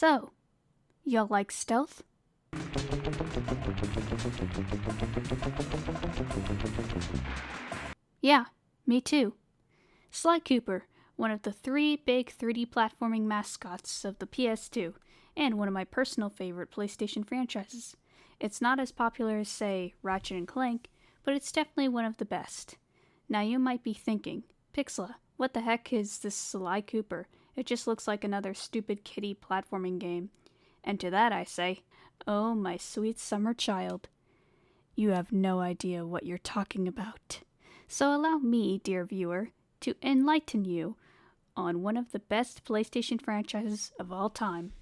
So, y'all like stealth? Yeah, me too. Sly Cooper, one of the 3 big 3D platforming mascots of the PS2, and one of my personal favorite PlayStation franchises. It's not as popular as, say, Ratchet & Clank, but it's definitely one of the best. Now you might be thinking, Pixla, what the heck is this Sly Cooper? It just looks like another stupid kiddie platforming game. And to that I say, oh my sweet summer child, you have no idea what you're talking about. So allow me, dear viewer, to enlighten you on one of the best PlayStation franchises of all time.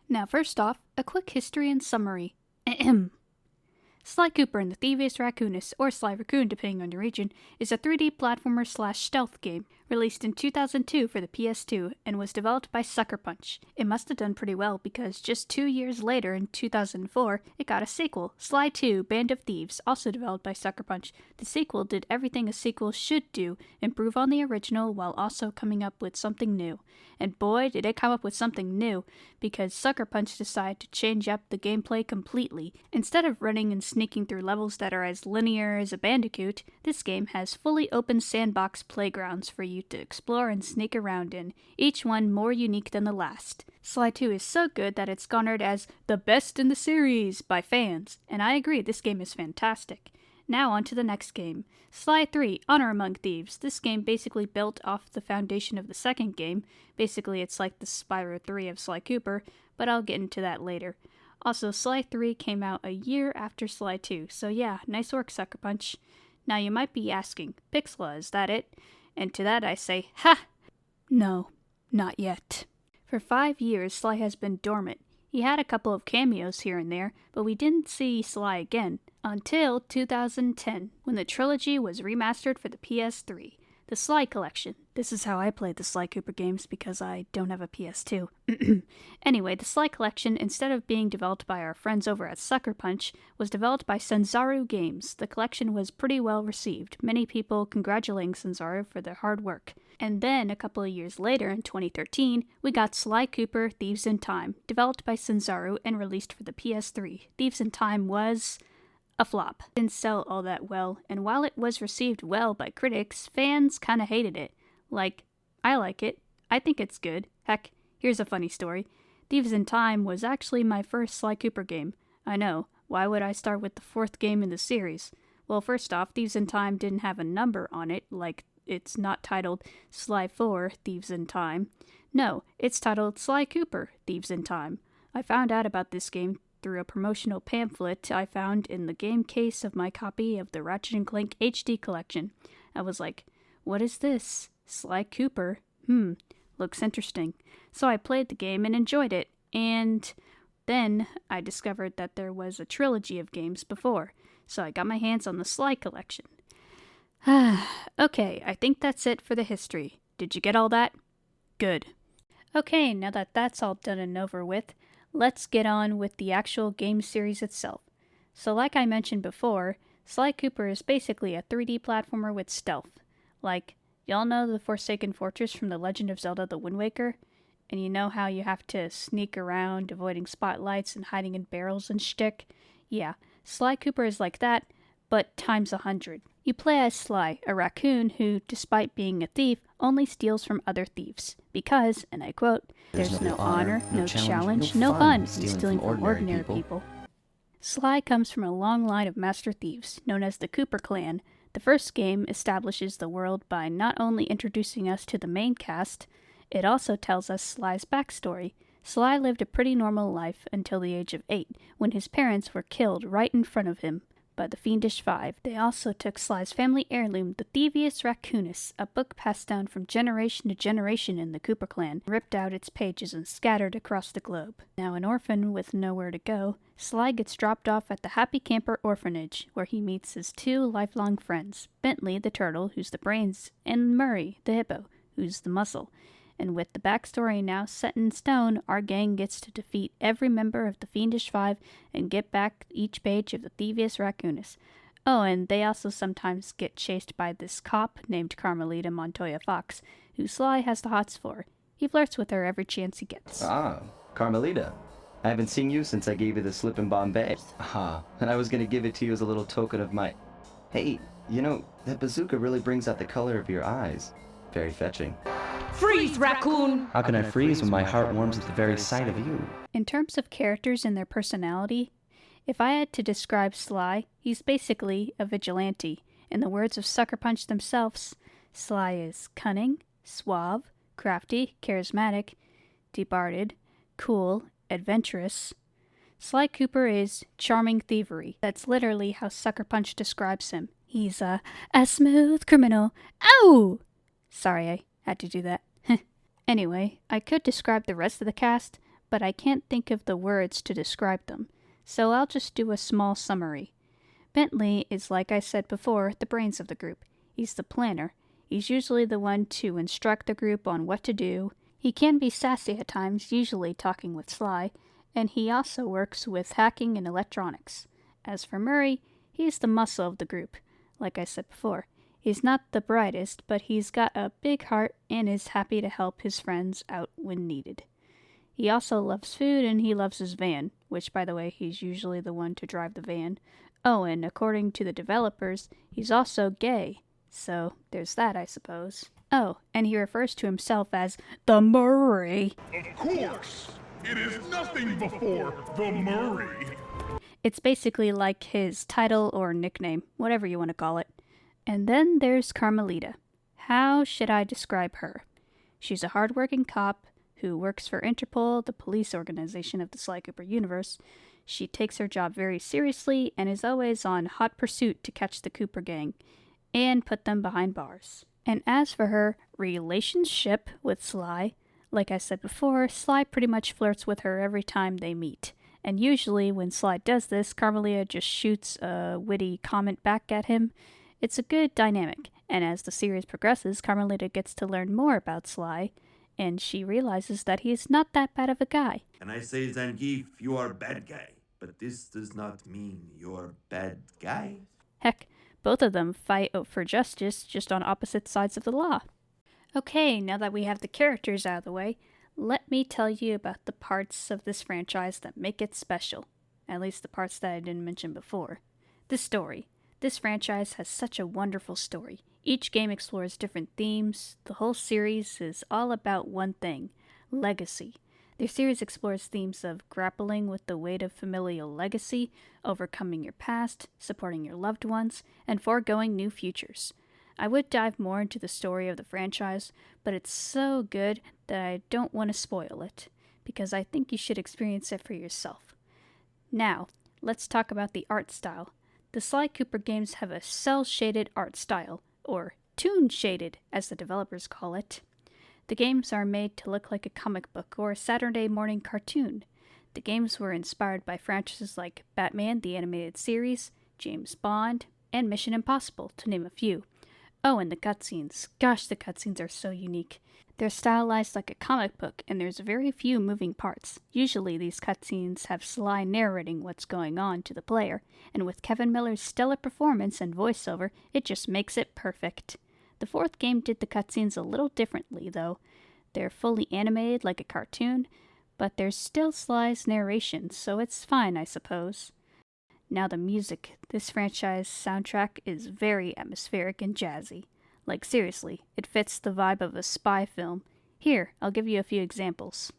Now first off, a quick history and summary. Ahem. Sly Cooper and the Thievius Raccoonus, or Sly Raccoon depending on your region, is a 3D platformer / stealth game, released in 2002 for the PS2 and was developed by Sucker Punch. It must have done pretty well because just 2 years later, in 2004, it got a sequel, Sly 2 Band of Thieves, also developed by Sucker Punch. The sequel did everything a sequel should do, improve on the original while also coming up with something new. And boy, did it come up with something new, because Sucker Punch decided to change up the gameplay completely. Instead of running and sneaking through levels that are as linear as a Bandicoot, this game has fully open sandbox playgrounds for you to explore and sneak around in, each one more unique than the last. Sly 2 is so good that it's garnered as the best in the series by fans, and I agree, this game is fantastic. Now on to the next game, Sly 3 Honor Among Thieves. This game basically built off the foundation of the second game. Basically it's like the Spyro 3 of Sly Cooper, but I'll get into that later. Also, Sly 3 came out a year after Sly 2, so yeah, nice work, Sucker Punch. Now you might be asking, Pixla, is that it? And to that I say, ha! No, not yet. For 5 years, Sly has been dormant. He had a couple of cameos here and there, but we didn't see Sly again until 2010, when the trilogy was remastered for the PS3. The Sly Collection. This is how I play the Sly Cooper games because I don't have a PS2. Anyway, the Sly Collection, instead of being developed by our friends over at Sucker Punch, was developed by Sanzaru Games. The collection was pretty well received, many people congratulating Sanzaru for their hard work. And then, a couple of years later, in 2013, we got Sly Cooper Thieves in Time, developed by Sanzaru and released for the PS3. Thieves in Time was a flop. It didn't sell all that well, and while it was received well by critics, fans kinda hated it. Like, I like it. I think it's good. Heck, here's a funny story. Thieves in Time was actually my first Sly Cooper game. I know, why would I start with the 4th game in the series? Well, first off, Thieves in Time didn't have a number on it, like it's not titled Sly 4 Thieves in Time. No, it's titled Sly Cooper Thieves in Time. I found out about this game through a promotional pamphlet I found in the game case of my copy of the Ratchet & Clank HD collection. I was like, what is this? Sly Cooper? Looks interesting. So I played the game and enjoyed it, and then I discovered that there was a trilogy of games before, so I got my hands on the Sly collection. Okay, I think that's it for the history. Did you get all that? Good. Okay, now that that's all done and over with, let's get on with the actual game series itself. So like I mentioned before, Sly Cooper is basically a 3D platformer with stealth. Like, y'all know the Forsaken Fortress from The Legend of Zelda The Wind Waker? And you know how you have to sneak around, avoiding spotlights and hiding in barrels and shtick? Yeah, Sly Cooper is like that, but times 100. You play as Sly, a raccoon who, despite being a thief, only steals from other thieves. Because, and I quote, there's no honor, no challenge, no fun in stealing from ordinary people. Sly comes from a long line of master thieves, known as the Cooper Clan. The first game establishes the world by not only introducing us to the main cast, it also tells us Sly's backstory. Sly lived a pretty normal life until the age of 8, when his parents were killed right in front of him by the Fiendish Five. They also took Sly's family heirloom, the Thievius Raccoonus, a book passed down from generation to generation in the Cooper clan, ripped out its pages and scattered across the globe. Now an orphan with nowhere to go, Sly gets dropped off at the Happy Camper Orphanage, where he meets his 2 lifelong friends, Bentley the turtle, who's the brains, and Murray the hippo, who's the muscle. And with the backstory now set in stone, our gang gets to defeat every member of the Fiendish Five and get back each page of the Thievius Raccoonus. Oh, and they also sometimes get chased by this cop named Carmelita Montoya Fox, who Sly has the hots for. He flirts with her every chance he gets. Ah, Carmelita, I haven't seen you since I gave you the slip in Bombay. And I was gonna give it to you as a little token of my... Hey, you know, that bazooka really brings out the color of your eyes. Very fetching. Freeze, raccoon! How can I freeze when my heart warms at the very sight of you? In terms of characters and their personality, if I had to describe Sly, he's basically a vigilante. In the words of Sucker Punch themselves, Sly is cunning, suave, crafty, charismatic, departed, cool, adventurous. Sly Cooper is charming thievery. That's literally how Sucker Punch describes him. He's a smooth criminal. Ow! Sorry, I had to do that. Anyway, I could describe the rest of the cast, but I can't think of the words to describe them, so I'll just do a small summary. Bentley is, like I said before, the brains of the group. He's the planner. He's usually the one to instruct the group on what to do. He can be sassy at times, usually talking with Sly, and he also works with hacking and electronics. As for Murray, he's the muscle of the group. Like I said before, he's not the brightest, but he's got a big heart and is happy to help his friends out when needed. He also loves food and he loves his van, which, by the way, he's usually the one to drive the van. Oh, and according to the developers, he's also gay. So there's that, I suppose. Oh, and he refers to himself as the Murray. Of course! It is nothing before the Murray. It's basically like his title or nickname, whatever you want to call it. And then there's Carmelita. How should I describe her? She's a hardworking cop who works for Interpol, the police organization of the Sly Cooper universe. She takes her job very seriously and is always on hot pursuit to catch the Cooper gang and put them behind bars. And as for her relationship with Sly, like I said before, Sly pretty much flirts with her every time they meet. And usually when Sly does this, Carmelita just shoots a witty comment back at him. It's a good dynamic, and as the series progresses, Carmelita gets to learn more about Sly, and she realizes that he is not that bad of a guy. And I say, Zangief, you are bad guy, but this does not mean you're bad guy. Heck, both of them fight for justice, just on opposite sides of the law. Okay, now that we have the characters out of the way, let me tell you about the parts of this franchise that make it special. At least the parts that I didn't mention before. The story. This franchise has such a wonderful story. Each game explores different themes. The whole series is all about one thing: legacy. The series explores themes of grappling with the weight of familial legacy, overcoming your past, supporting your loved ones, and foregoing new futures. I would dive more into the story of the franchise, but it's so good that I don't want to spoil it, because I think you should experience it for yourself. Now, let's talk about the art style. The Sly Cooper games have a cel-shaded art style, or toon-shaded, as the developers call it. The games are made to look like a comic book or a Saturday morning cartoon. The games were inspired by franchises like Batman the Animated Series, James Bond, and Mission Impossible, to name a few. Oh, and the cutscenes. Gosh, the cutscenes are so unique. They're stylized like a comic book, and there's very few moving parts. Usually these cutscenes have Sly narrating what's going on to the player, and with Kevin Miller's stellar performance and voiceover, it just makes it perfect. The fourth game did the cutscenes a little differently, though. They're fully animated like a cartoon, but there's still Sly's narration, so it's fine, I suppose. Now the music. This franchise soundtrack is very atmospheric and jazzy. Like seriously, it fits the vibe of a spy film. Here, I'll give you a few examples.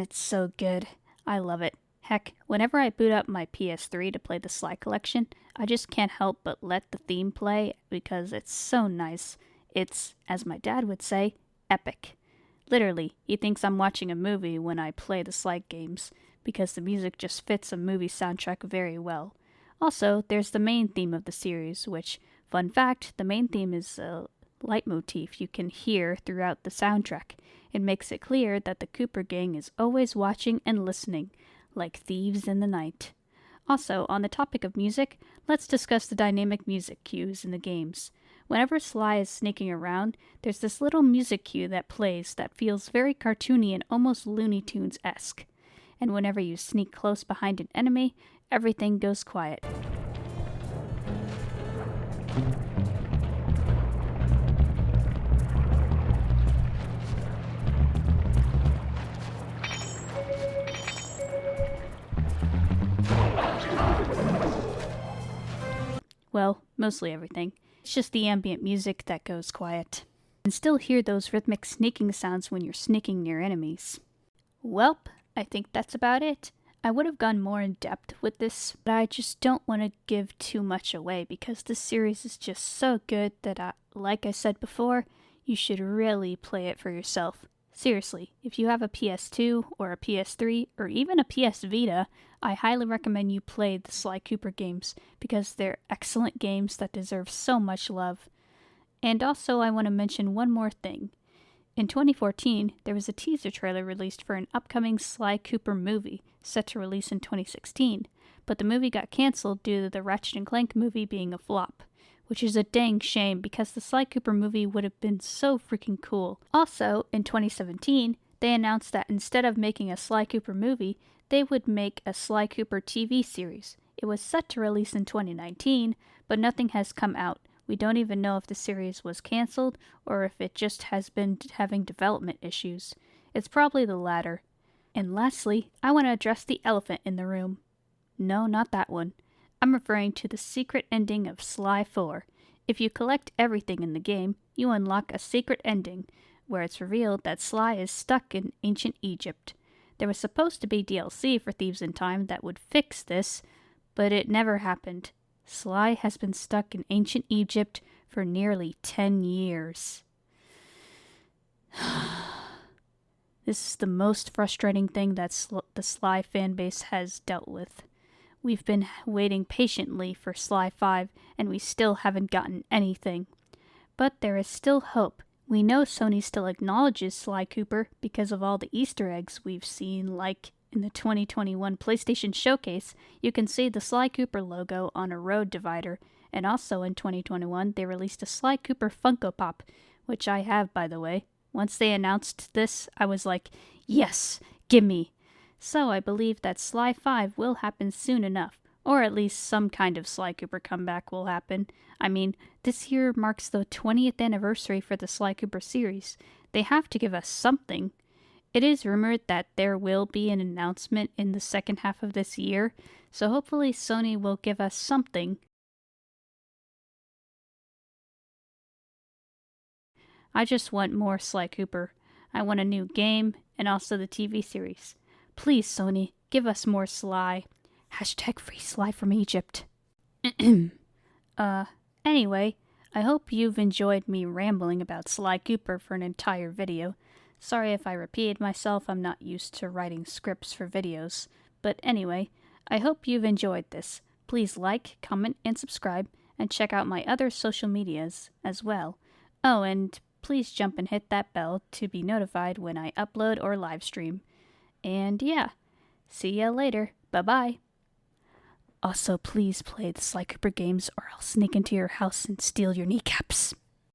It's so good. I love it. Heck, whenever I boot up my PS3 to play the Sly Collection, I just can't help but let the theme play because it's so nice. It's, as my dad would say, epic. Literally, he thinks I'm watching a movie when I play the Sly games because the music just fits a movie soundtrack very well. Also, there's the main theme of the series, which, Fun fact, the main theme is a leitmotif you can hear throughout the soundtrack. It makes it clear that the Cooper gang is always watching and listening, like thieves in the night. Also, on the topic of music, let's discuss the dynamic music cues in the games. Whenever Sly is sneaking around, there's this little music cue that plays that feels very cartoony and almost Looney Tunes-esque. And whenever you sneak close behind an enemy, everything goes quiet. Well, mostly everything. It's just the ambient music that goes quiet. You can still hear those rhythmic sneaking sounds when you're sneaking near enemies. Welp, I think that's about it. I would have gone more in depth with this, but I just don't want to give too much away because this series is just so good that, like I said before, you should really play it for yourself. Seriously, if you have a PS2 or a PS3 or even a PS Vita, I highly recommend you play the Sly Cooper games because they're excellent games that deserve so much love. And also, I want to mention one more thing. In 2014, there was a teaser trailer released for an upcoming Sly Cooper movie set to release in 2016, but the movie got cancelled due to the Ratchet & Clank movie being a flop, which is a dang shame because the Sly Cooper movie would have been so freaking cool. Also, in 2017, they announced that instead of making a Sly Cooper movie, they would make a Sly Cooper TV series. It was set to release in 2019, but nothing has come out. We don't even know if the series was cancelled or if it just has been having development issues. It's probably the latter. And lastly, I want to address the elephant in the room. No, not that one. I'm referring to the secret ending of Sly 4. If you collect everything in the game, you unlock a secret ending, where it's revealed that Sly is stuck in ancient Egypt. There was supposed to be DLC for Thieves in Time that would fix this, but it never happened. Sly has been stuck in ancient Egypt for nearly 10 years. This is the most frustrating thing that the Sly fanbase has dealt with. We've been waiting patiently for Sly 5, and we still haven't gotten anything. But there is still hope. We know Sony still acknowledges Sly Cooper because of all the Easter eggs we've seen, like in the 2021 PlayStation Showcase, you can see the Sly Cooper logo on a road divider, and also in 2021 they released a Sly Cooper Funko Pop, which I have, by the way. Once they announced this, I was like, yes, gimme! So I believe that Sly 5 will happen soon enough, or at least some kind of Sly Cooper comeback will happen. I mean, this year marks the 20th anniversary for the Sly Cooper series. They have to give us something. It is rumored that there will be an announcement in the second half of this year, so hopefully Sony will give us something. I just want more Sly Cooper. I want a new game, and also the TV series. Please, Sony, give us more Sly. # free Sly from Egypt. Anyway, I hope you've enjoyed me rambling about Sly Cooper for an entire video. Sorry if I repeated myself, I'm not used to writing scripts for videos. But anyway, I hope you've enjoyed this. Please like, comment, and subscribe, and check out my other social medias as well. Oh, and please jump and hit that bell to be notified when I upload or livestream. And yeah, see ya later. Bye-bye. Also, please play the Sly Cooper games or I'll sneak into your house and steal your kneecaps.